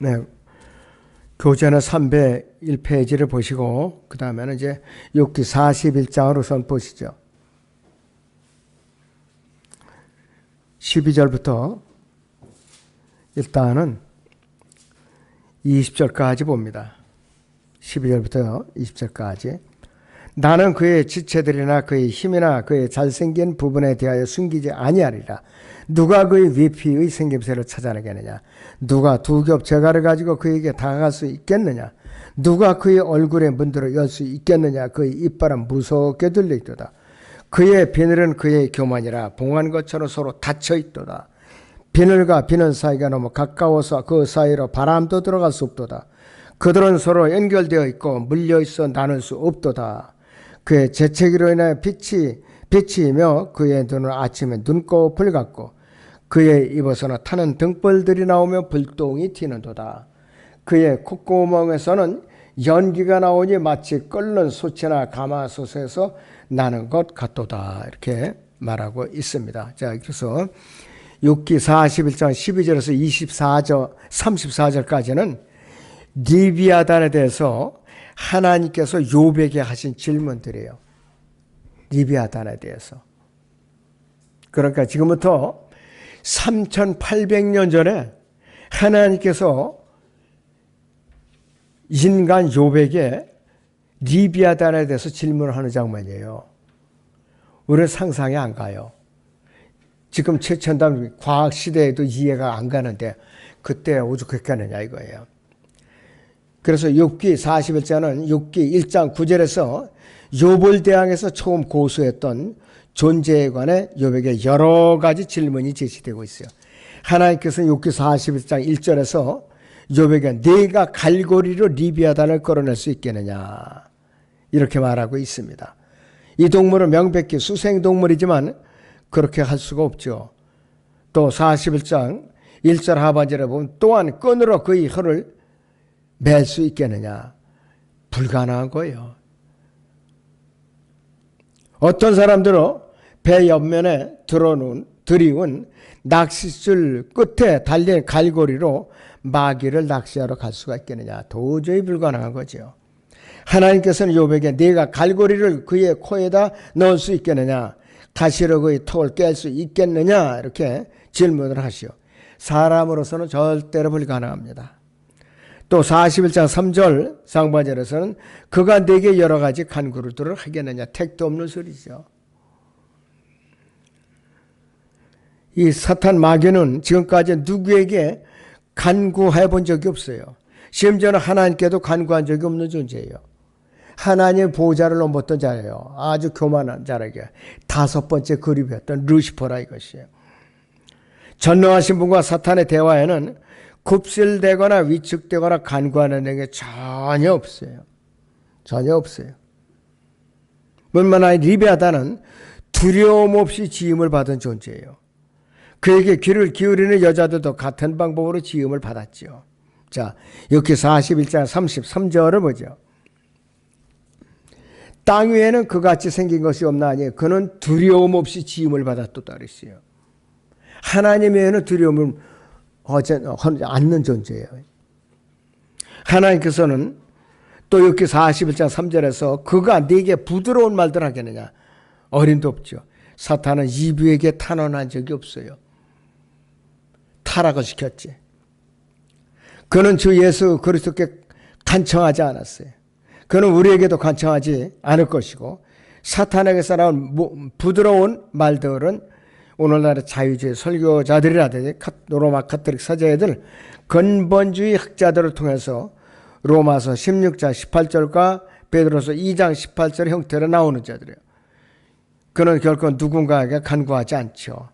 네. 교재는 301페이지를 보시고 그 다음에는 이제 욥기 41장을 우선 보시죠. 12절부터 일단은 20절까지 봅니다. 12절부터 20절까지. 나는 그의 지체들이나 그의 힘이나 그의 잘생긴 부분에 대하여 숨기지 아니하리라. 누가 그의 위피의 생김새를 찾아내겠느냐? 누가 두 겹 재갈을 가지고 그에게 다가갈 수 있겠느냐? 누가 그의 얼굴의 문들을 열 수 있겠느냐? 그의 이빨은 무섭게 들려있도다. 그의 비늘은 그의 교만이라 봉한 것처럼 서로 닫혀있도다. 비늘과 비늘 사이가 너무 가까워서 그 사이로 바람도 들어갈 수 없도다. 그들은 서로 연결되어 있고 물려있어 나눌 수 없도다. 그의 재채기로 인하여 빛이며 그의 눈은 아침에 눈곱을 같고 그의 입에서는 타는 등불들이 나오며 불똥이 튀는도다. 그의 콧구멍에서는 연기가 나오니 마치 끓는 솥이나 가마솥에서 나는 것 같도다. 이렇게 말하고 있습니다. 자, 그래서 욥기 41장 12절에서 24절, 34절까지는 리비아단에 대해서 하나님께서 욥에게 하신 질문들이에요. 리비아단에 대해서. 그러니까 지금부터 3800년 전에 하나님께서 인간 욥에게 리비아단에 대해서 질문을 하는 장면이에요. 우리는 상상이 안 가요. 지금 최첨단 과학 시대에도 이해가 안 가는데 그때 오죽했겠느냐 이거예요. 그래서 욥기 41장은 욥기 1장 9절에서 욥을 대항해서 처음 고소했던 존재에 관해 욥에게 여러 가지 질문이 제시되고 있어요. 하나님께서는 욥기 41장 1절에서 욥에게 네가 갈고리로 리비아단을 끌어낼 수 있겠느냐 이렇게 말하고 있습니다. 이 동물은 명백히 수생동물이지만 그렇게 할 수가 없죠. 또 41장 1절 하반절에 보면 또한 끈으로 그의 혀를 맬 수 있겠느냐. 불가능한 거예요. 어떤 사람들은 배 옆면에 들이운 낚싯줄 끝에 달린 갈고리로 마귀를 낚시하러 갈 수가 있겠느냐. 도저히 불가능한 거죠. 하나님께서는 욥에게 네가 갈고리를 그의 코에다 넣을 수 있겠느냐. 가시로 그의 턱을 깰 수 있겠느냐. 이렇게 질문을 하시오. 사람으로서는 절대로 불가능합니다. 또 41장 3절 상반절에서는 그가 내게 여러 가지 간구들을 하겠느냐. 택도 없는 소리죠. 이 사탄 마귀는 지금까지 누구에게 간구해 본 적이 없어요. 심지어는 하나님께도 간구한 적이 없는 존재예요. 하나님의 보좌를 넘었던 자예요. 아주 교만한 자에게 5번째 그룹이었던 루시퍼라 이것이에요. 전능하신 분과 사탄의 대화에는 굽실대거나 위축되거나 간구하는 게 전혀 없어요. 전혀 없어요. 뿐만 아니라 리비아단은 두려움 없이 지음을 받은 존재예요. 그에게 귀를 기울이는 여자들도 같은 방법으로 지음을 받았죠. 자, 욥기 41장 33절을 보죠. 땅 위에는 그같이 생긴 것이 없나니 그는 두려움 없이 지음을 받았다 그랬어요. 하나님 외에는 두려움을 하지 않는 존재예요. 하나님께서는 또 욥기 41장 3절에서 그가 네게 부드러운 말들 하겠느냐. 어림도 없죠. 사탄은 이브에게 탄원한 적이 없어요. 타락을 시켰지. 그는 주 예수 그리스도께 간청하지 않았어요. 그는 우리에게도 간청하지 않을 것이고 사탄에게서 나온 부드러운 말들은 오늘날의 자유주의 설교자들이라든지 로마 카톨릭 사제들 근본주의 학자들을 통해서 로마서 16장 18절과 베드로서 2장 18절 형태로 나오는 자들이에요. 그는 결코 누군가에게 간구하지 않죠.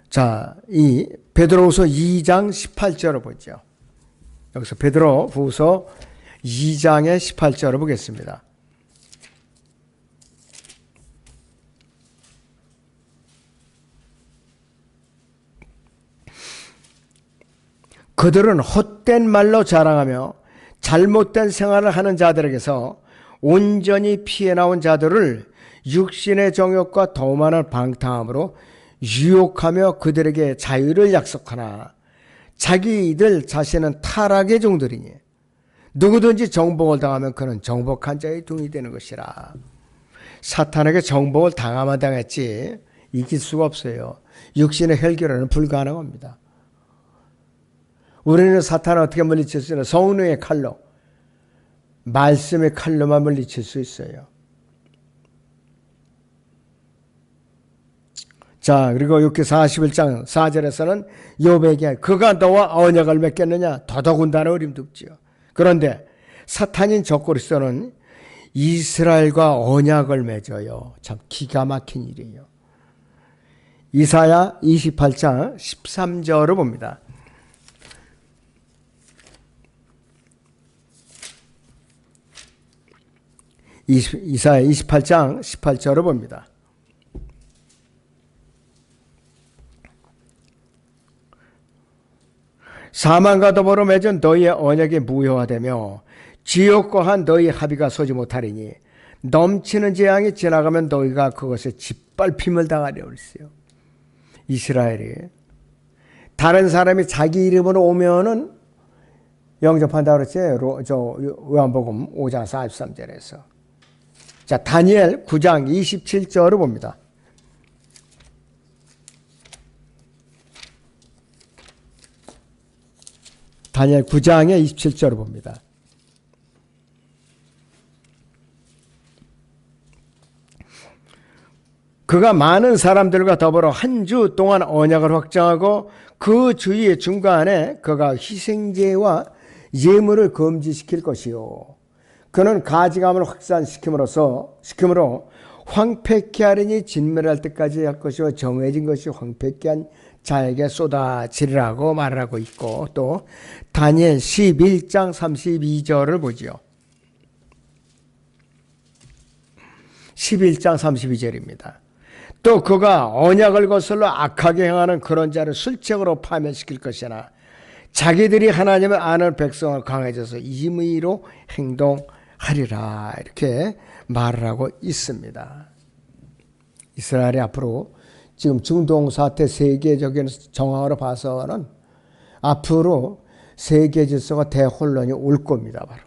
자, 이 베드로후서 2장 18절을 보죠. 여기서 베드로후서 2장의 18절을 보겠습니다. 그들은 헛된 말로 자랑하며 잘못된 생활을 하는 자들에게서 온전히 피해 나온 자들을 육신의 정욕과 도만한 방탕함으로 유혹하며 그들에게 자유를 약속하나 자기들 자신은 타락의 종들이니 누구든지 정복을 당하면 그는 정복한 자의 종이 되는 것이라. 사탄에게 정복을 당하면 당했지 이길 수가 없어요. 육신의 혈기로는 불가능합니다. 우리는 사탄을 어떻게 물리칠 수 있는 성령의 칼로, 말씀의 칼로만 물리칠 수 있어요. 자, 그리고 욥기 41장 4절에서는 욥에게 그가 너와 언약을 맺겠느냐 더더군다나 어림덥지요. 그런데 사탄인 적그리스도는 이스라엘과 언약을 맺어요. 참 기가 막힌 일이에요. 이사야 28장 13절을 봅니다. 이사야 28장 18절을 봅니다. 사망과 더불어 맺은 너희의 언약이 무효화되며 지옥과 한 너희 합의가 서지 못하리니 넘치는 재앙이 지나가면 너희가 그것에 짓밟힘을 당하려 했어요. 이스라엘이 다른 사람이 자기 이름으로 오면은 영접한다고 그랬죠. 저 요한복음 5장 43절에서. 자, 다니엘 9장 27절을 봅니다. 다니엘 9장의 27절을 봅니다. 그가 많은 사람들과 더불어 한 주 동안 언약을 확정하고 그 주의 중간에 그가 희생제와 예물을 금지시킬 것이요. 그는 가지감을 확산시킴으로 황폐케 하리니 진멸할 때까지 할 것이요 정해진 것이 황폐케 한 자에게 쏟아지리라고 말하고 있고, 또 다니엘 11장 32절을 보지요. 11장 32절입니다. 또 그가 언약을 거슬러 악하게 행하는 그런 자를 술책으로 파멸시킬 것이나 자기들이 하나님을 아는 백성을 강해져서 임의로 행동하리라, 이렇게 말을 하고 있습니다. 이스라엘이 앞으로 지금 중동 사태 세계적인 정황으로 봐서는 앞으로 세계 질서가 대혼란이 올 겁니다. 바로.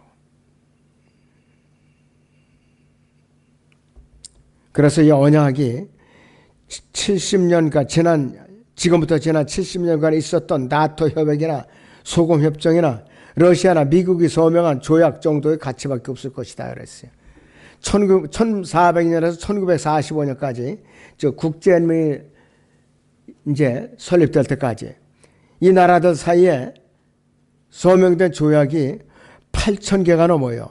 그래서 이 언약이 70년간 지금부터 지난 70년간 있었던 나토 협약이나 소금 협정이나 러시아나 미국이 서명한 조약 정도의 가치밖에 없을 것이다 그랬어요. 1400년에서 1945년까지 저 국제연맹이 이제 설립될 때까지 이 나라들 사이에 서명된 조약이 8,000개가 넘어요.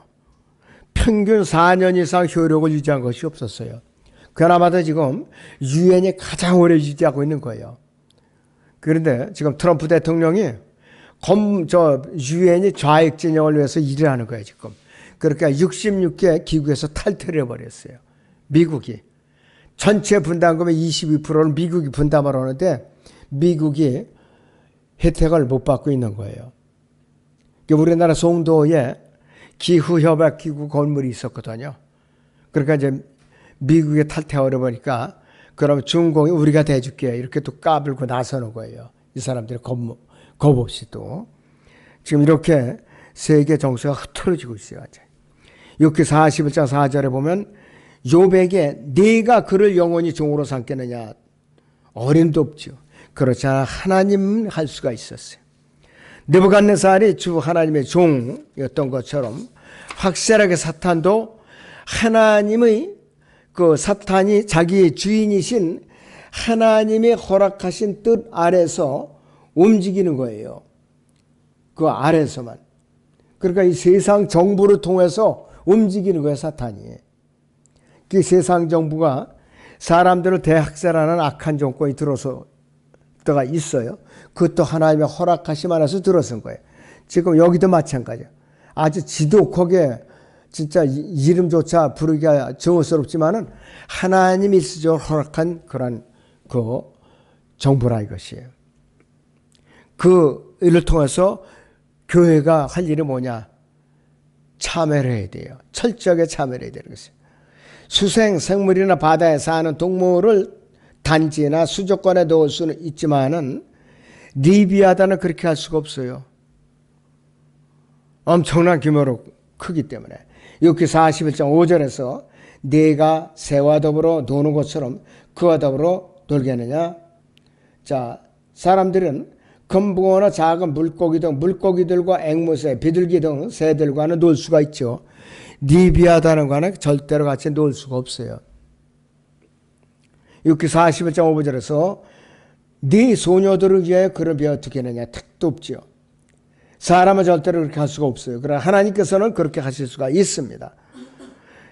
평균 4년 이상 효력을 유지한 것이 없었어요. 그나마도 지금 유엔이 가장 오래 유지하고 있는 거예요. 그런데 지금 트럼프 대통령이 유엔이 좌익 진영을 위해서 일을 하는 거예요, 지금. 그러니까 66개 기구에서 탈퇴를 해버렸어요. 미국이. 전체 분담금의 22%는 미국이 분담을 하는데 미국이 혜택을 못 받고 있는 거예요. 우리나라 송도에 기후협약기구 건물이 있었거든요. 그러니까 이제 미국에 탈퇴하려 보니까 그럼 중공이 우리가 대줄게 이렇게 또 까불고 나서는 거예요. 이 사람들이 겁 없이 또. 지금 이렇게 세계 정세가 흐트러지고 있어요. 욥기 41장 4절에 보면 욥에게 네가 그를 영원히 종으로 삼겠느냐, 어림도 없죠. 그렇지 않아 하나님은 할 수가 있었어요. 느부갓네살이 주 하나님의 종이었던 것처럼 확실하게 사탄도 하나님의 그 사탄이 자기의 주인이신 하나님의 허락하신 뜻 아래서 움직이는 거예요. 그 아래서만. 그러니까 이 세상 정부를 통해서 움직이는 거예요, 사탄이. 그 세상 정부가 사람들을 대학살하는 악한 정권이 들어서 때가 있어요. 그것도 하나님의 허락하심 안에서 들어선 거예요. 지금 여기도 마찬가지예요. 아주 지독하게 진짜 이름조차 부르기가 정스럽지만은 하나님이 일시적으로 허락한 그런 그 정부라 이것이에요. 그 일을 통해서 교회가 할 일이 뭐냐? 참여를 해야 돼요. 철저하게 참여를 해야 되는 것이에요. 수생, 생물이나 바다에 사는 동물을 단지나 수족관에 넣을 수는 있지만은 리비아다는 그렇게 할 수가 없어요. 엄청난 규모로 크기 때문에. 욥기 41장 5절에서 내가 새와 더불어 노는 것처럼 그와 더불어 놀겠느냐. 자, 사람들은 금붕어나 작은 물고기 등 물고기들과 앵무새, 비둘기 등 새들과는 놀 수가 있죠. 리비아다는과는 절대로 같이 놀 수가 없어요. 욥기 41장 5절에서 네 소녀들을 위하여 그를 베어두겠느냐. 택도 없죠. 사람은 절대로 그렇게 할 수가 없어요. 그러나 하나님께서는 그렇게 하실 수가 있습니다.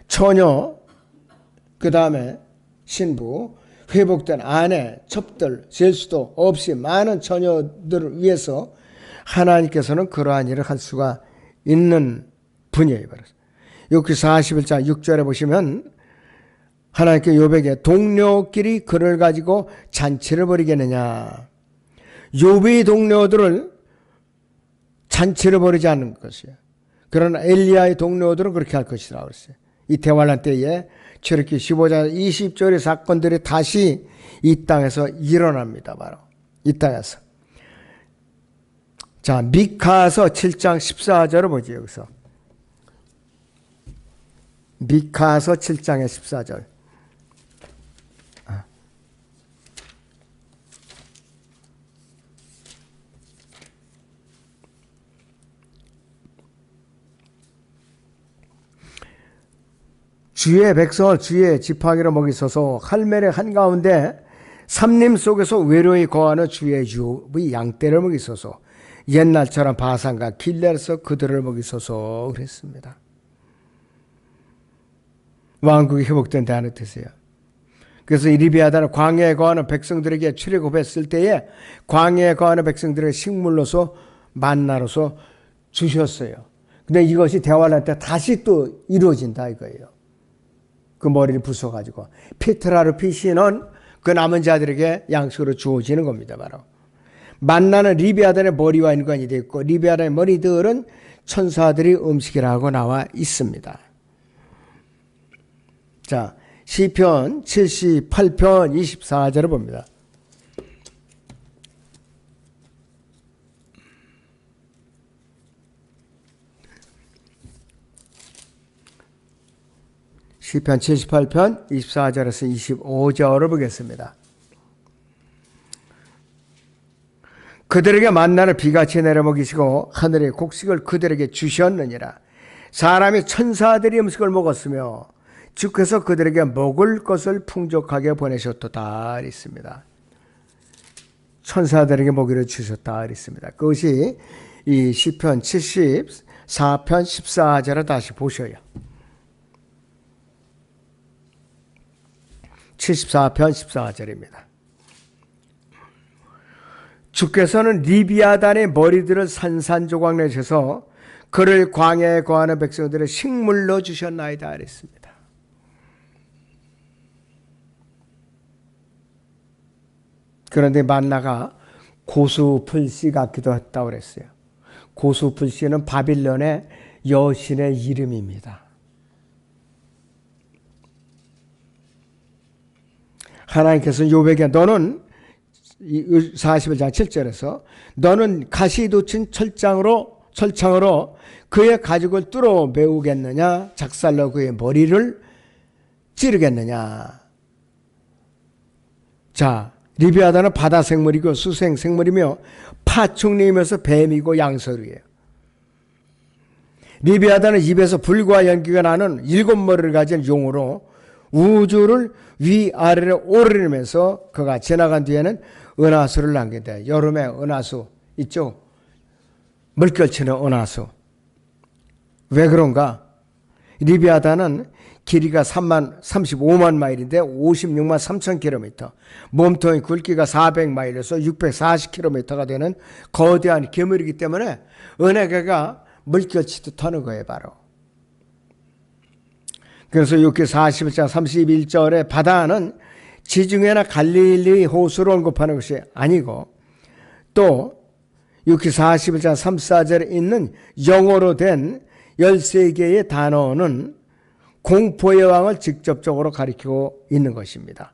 처녀, 그 다음에 신부, 회복된 아내, 첩들 셀 수도 없이 많은 처녀들을 위해서 하나님께서는 그러한 일을 할 수가 있는 분이에요. 욥기 41장 6절에 보시면 하나님께 욥에게 동료끼리 그를 가지고 잔치를 벌이겠느냐. 욥의 동료들을 잔치를 벌이지 않는 것이에요. 그러나 엘리야의 동료들은 그렇게 할 것이라고 그랬어요. 이 대환란 때에 출애굽기 15장 20절의 사건들이 다시 이 땅에서 일어납니다. 바로 이 땅에서. 자, 미카서 7장 14절을 보죠. 여기서 미카서 7장의 14절. 주의 백성을 주의 지팡이로 먹이소서. 할멜의 한가운데 삼림 속에서 외로이 거하는 주의 욥의 양떼를 먹이소서. 옛날처럼 바산과 길르앗에서 그들을 먹이소서 그랬습니다. 왕국이 회복된다는 뜻이에요. 그래서 이 리비아다는 광야에 거하는 백성들에게 출애굽했을 때에 광야에 거하는 백성들에게 식물로서 만나로서 주셨어요. 근데 이것이 대환란 때 다시 또 이루어진다 이거예요. 그 머리를 부숴가지고 피트라르 피시는 그 남은 자들에게 양식으로 주어지는 겁니다. 바로 만나는 리비아단의 머리와 연관이 되어 있고 리비아단의 머리들은 천사들이 음식이라고 나와 있습니다. 자, 시편 78편 24절을 봅니다. 시편 78편 24절에서 25절을 보겠습니다. 그들에게 만나를 비같이 내려 먹이시고 하늘의 곡식을 그들에게 주셨느니라. 사람이 천사들이 음식을 먹었으며 주께서 그들에게 먹을 것을 풍족하게 보내셨도다 있습니다. 천사들에게 먹이를 주셨다 있습니다. 그것이 이 시편 74편 14절을 다시 보셔요. 74편 14절입니다. 주께서는 리비아단의 머리들을 산산조각 내셔서 그를 광야에 거하는 백성들의 식물로 주셨나이다 그랬습니다. 그런데 만나가 고수풀씨 같기도 했다고 그랬어요. 고수풀씨는 바빌론의 여신의 이름입니다. 하나님께서 욥에게 너는 41장 7절에서 너는 가시 돋친 철창으로 그의 가죽을 뚫어 메우겠느냐 작살로 그의 머리를 찌르겠느냐. 자, 리비아단은 바다 생물이고 수생 생물이며 파충류이면서 뱀이고 양서류예요. 리비아단은 입에서 불과 연기가 나는 7머리를 가진 용으로 우주를 위아래로 오르면서 그가 지나간 뒤에는 은하수를 남긴다. 여름에 은하수 있죠? 물결치는 은하수. 왜 그런가? 리비아단은 길이가 35만 마일인데 56만 3천 킬로미터, 몸통의 굵기가 400마일에서 640킬로미터가 되는 거대한 괴물이기 때문에 은하계가 물결치듯 하는 거예요. 바로. 그래서 욥기 41장 31절에 바다는 지중해나 갈릴리 호수를 언급하는 것이 아니고 또 욥기 41장 34절에 있는 영어로 된 13개의 단어는 공포의 왕을 직접적으로 가리키고 있는 것입니다.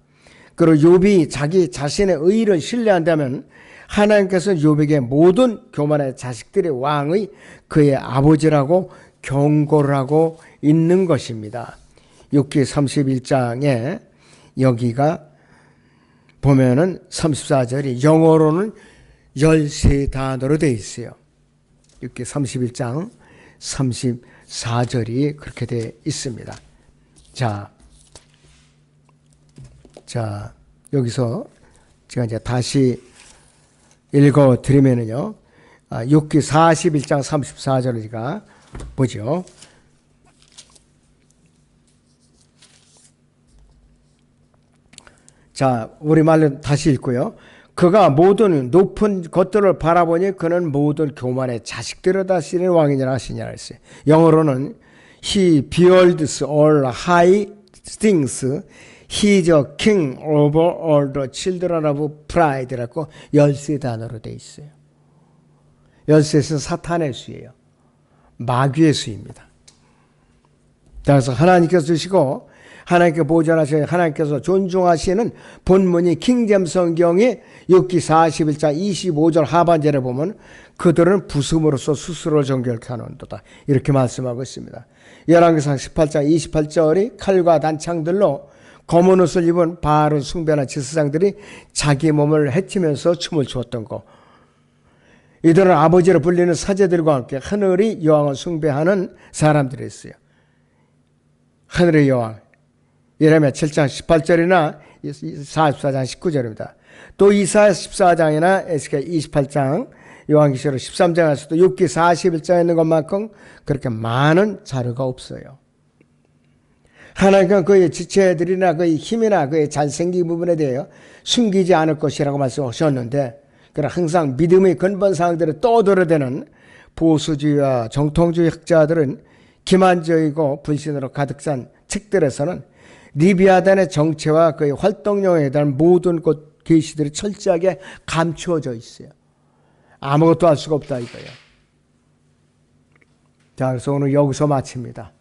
그리고 욥이 자기 자신의 의의를 신뢰한다면 하나님께서 욥에게 모든 교만의 자식들의 왕의 그의 아버지라고 경고를 하고 있는 것입니다. 욥기 31장에 여기가 보면은 34절이 영어로는 13단어로 되어 있어요. 욥기 31장 34절이 그렇게 되어 있습니다. 자, 여기서 제가 이제 다시 읽어 드리면은요. 욥기 41장 34절을 제가 보죠. 자, 우리말로 다시 읽고요. 그가 모든 높은 것들을 바라보니 그는 모든 교만의 자식들에다 씨는 왕이니라 하시니라 했어요. 영어로는 He beholds all high things. He is a king over all the children of pride라고 13단어로 되어 있어요. 13은 사탄의 수예요. 마귀의 수입니다. 그래서 하나님께서 주시고 하나님께 보존하시고 하나님께서 존중하시는 본문이 킹제임스 성경의 욥기 41장 25절 하반절에 보면 그들은 부슴으로써 스스로를 정결케 하는도다. 이렇게 말씀하고 있습니다. 열왕기상 18장 28절이 칼과 단창들로 검은 옷을 입은 바알을 숭배하는 제사장들이 자기 몸을 해치면서 춤을 추었던 것. 이들은 아버지로 불리는 사제들과 함께 하늘의 여왕을 숭배하는 사람들이었어요. 하늘의 여왕. 예레미야 7장 18절이나 44장 19절입니다. 또 이사야 14장이나 에스겔 28장, 요한계시록 13장에서도 욥기 41장에 있는 것만큼 그렇게 많은 자료가 없어요. 하나님은 그의 지체들이나 그의 힘이나 그의 잘생긴 부분에 대해 숨기지 않을 것이라고 말씀하셨는데, 그러나 항상 믿음의 근본 사항들을 떠들어대는 보수주의와 정통주의 학자들은 기만적이고 불신으로 가득 찬 책들에서는 리비아단의 정체와 그의 활동량에 대한 모든 것 계시들이 철저하게 감추어져 있어요. 아무것도 알 수가 없다 이거예요. 자, 그래서 오늘 여기서 마칩니다.